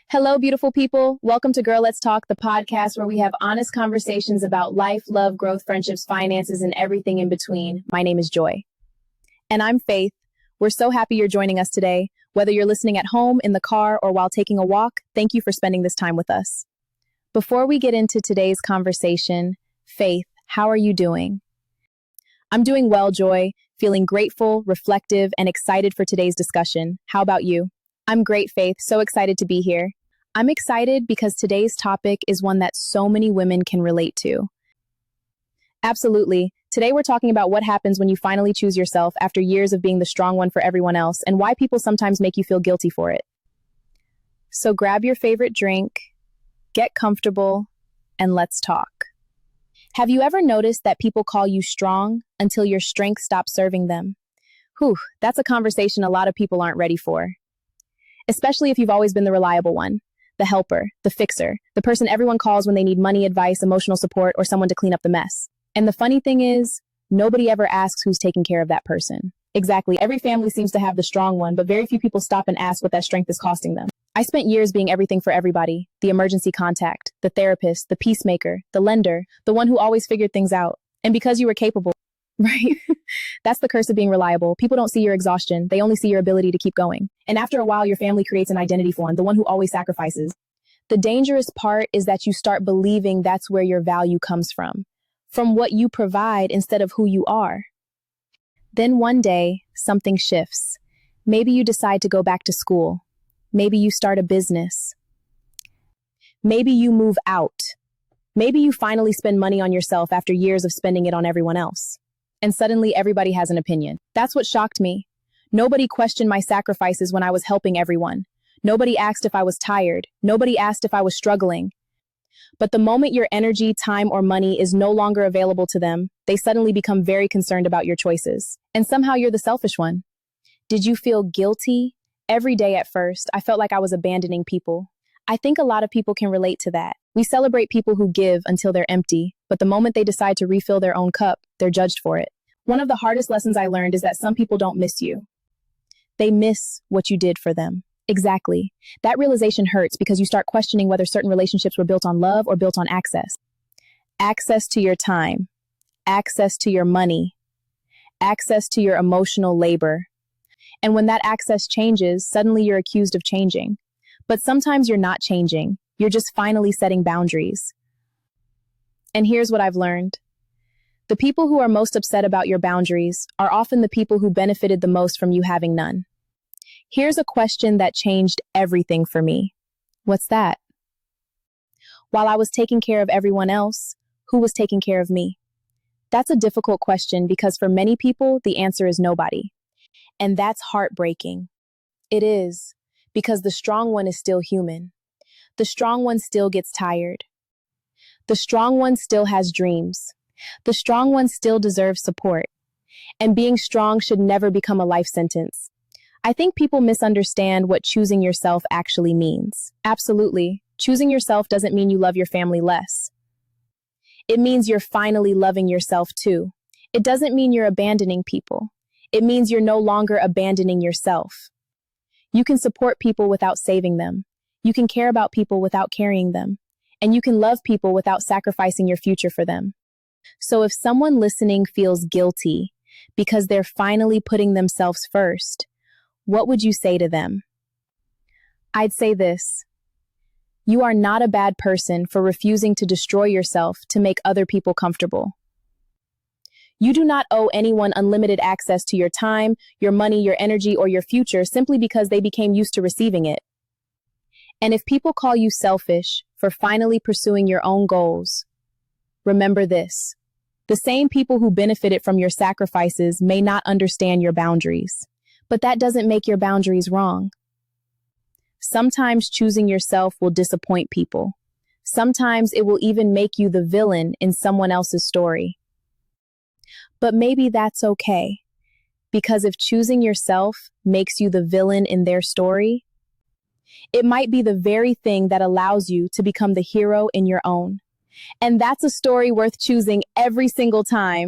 Hello, beautiful people. Welcome to Girl Let's Talk, the podcast where we have honest conversations about life, love, growth, friendships, finances, and everything in between. My name is Joy. And I'm Faith. We're so happy you're joining us today. Whether you're listening at home, in the car, or while taking a walk, thank you for spending this time with us. Before we get into today's conversation, Faith, how are you doing? I'm doing well, Joy, feeling grateful, reflective, and excited for today's discussion. How about you? I'm great, Faith. So excited to be here. I'm excited because today's topic is one that so many women can relate to. Absolutely. Today we're talking about what happens when you finally choose yourself after years of being the strong one for everyone else and why people sometimes make you feel guilty for it. So grab your favorite drink, get comfortable, and let's talk. Have you ever noticed that people call you strong until your strength stops serving them? Whew, that's a conversation a lot of people aren't ready for. Especially if you've always been the reliable one, the helper, the fixer, the person everyone calls when they need money, advice, emotional support, or someone to clean up the mess. And the funny thing is, nobody ever asks who's taking care of that person. Exactly, every family seems to have the strong one, but very few people stop and ask what that strength is costing them. I spent years being everything for everybody, the emergency contact, the therapist, the peacemaker, the lender, the one who always figured things out. And because you were capable, right? That's the curse of being reliable. People don't see your exhaustion. They only see your ability to keep going. And after a while, your family creates an identity for one, the one who always sacrifices. The dangerous part is that you start believing that's where your value comes from what you provide instead of who you are. Then one day, something shifts. Maybe you decide to go back to school. Maybe you start a business. Maybe you move out. Maybe you finally spend money on yourself after years of spending it on everyone else. And suddenly everybody has an opinion. That's what shocked me. Nobody questioned my sacrifices when I was helping everyone. Nobody asked if I was tired. Nobody asked if I was struggling. But the moment your energy, time, or money is no longer available to them, they suddenly become very concerned about your choices. And somehow you're the selfish one. Did you feel guilty? Every day at first, I felt like I was abandoning people. I think a lot of people can relate to that. We celebrate people who give until they're empty, but the moment they decide to refill their own cup, they're judged for it. One of the hardest lessons I learned is that some people don't miss you. They miss what you did for them. Exactly. That realization hurts because you start questioning whether certain relationships were built on love or built on access. Access to your time, access to your money, access to your emotional labor. And when that access changes, suddenly you're accused of changing. But sometimes you're not changing. You're just finally setting boundaries. And here's what I've learned. The people who are most upset about your boundaries are often the people who benefited the most from you having none. Here's a question that changed everything for me. What's that? While I was taking care of everyone else, who was taking care of me? That's a difficult question because for many people, the answer is nobody. And that's heartbreaking. It is, because the strong one is still human. The strong one still gets tired. The strong one still has dreams. The strong one still deserves support. And being strong should never become a life sentence. I think people misunderstand what choosing yourself actually means. Absolutely. Choosing yourself doesn't mean you love your family less. It means you're finally loving yourself too. It doesn't mean you're abandoning people. It means you're no longer abandoning yourself. You can support people without saving them. You can care about people without carrying them. And you can love people without sacrificing your future for them. So if someone listening feels guilty because they're finally putting themselves first, what would you say to them? I'd say this. You are not a bad person for refusing to destroy yourself to make other people comfortable. You do not owe anyone unlimited access to your time, your money, your energy, or your future simply because they became used to receiving it. And if people call you selfish for finally pursuing your own goals, remember this. The same people who benefited from your sacrifices may not understand your boundaries, but that doesn't make your boundaries wrong. Sometimes choosing yourself will disappoint people. Sometimes it will even make you the villain in someone else's story. But maybe that's okay, because if choosing yourself makes you the villain in their story, it might be the very thing that allows you to become the hero in your own. And that's a story worth choosing every single time.